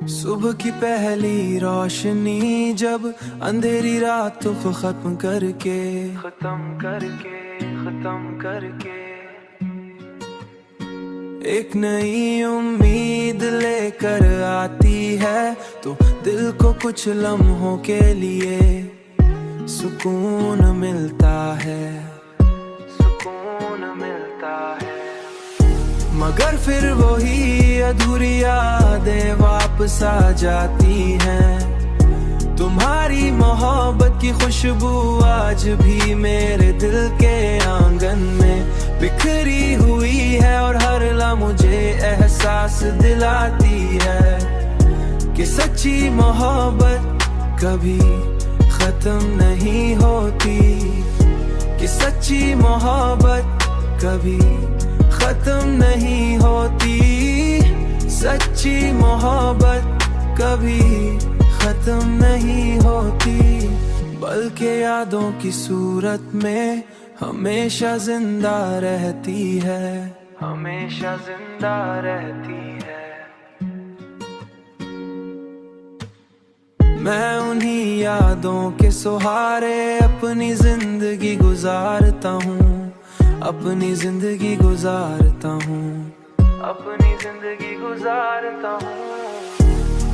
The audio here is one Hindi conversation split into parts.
सुबह की पहली रोशनी जब अंधेरी रातों को खत्म करके एक नई उम्मीद लेकर आती है, तो दिल को कुछ लम्हों के लिए सुकून मिलता है। मगर फिर वही अधूरी यादें वापस आ जाती हैं। तुम्हारी मोहब्बत की खुशबू आज भी मेरे दिल के आंगन में बिखरी हुई है, और हर लम्हा मुझे एहसास दिलाती है कि सच्ची मोहब्बत कभी खत्म नहीं होती, कि सच्ची मोहब्बत कभी खत्म नहीं होती, सच्ची मोहब्बत कभी खत्म नहीं होती, बल्कि यादों की सूरत में हमेशा जिंदा रहती है, हमेशा जिंदा रहती है। मैं उन्हीं यादों के सहारे अपनी जिंदगी गुजारता हूँ, अपनी जिंदगी गुजारता हूँ, अपनी जिंदगी गुजारता हूँ।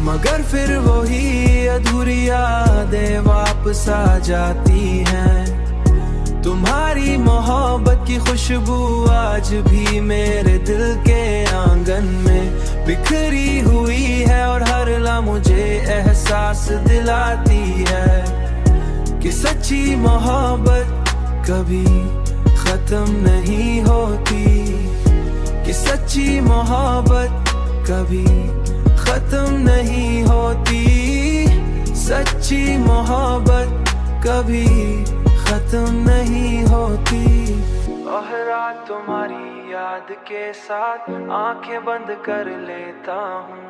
मगर फिर वही अधूरी यादें वापस आ जाती हैं। तुम्हारी मोहब्बत की खुशबू आज भी मेरे दिल के आंगन में बिखरी हुई है, और हर लम्हा मुझे एहसास दिलाती है कि सच्ची मोहब्बत कभी खत्म नहीं होती, कि सच्ची मोहब्बत कभी खत्म नहीं होती, सच्ची मोहब्बत कभी खत्म नहीं होती। और रात तुम्हारी याद के साथ आंखें बंद कर लेता हूँ,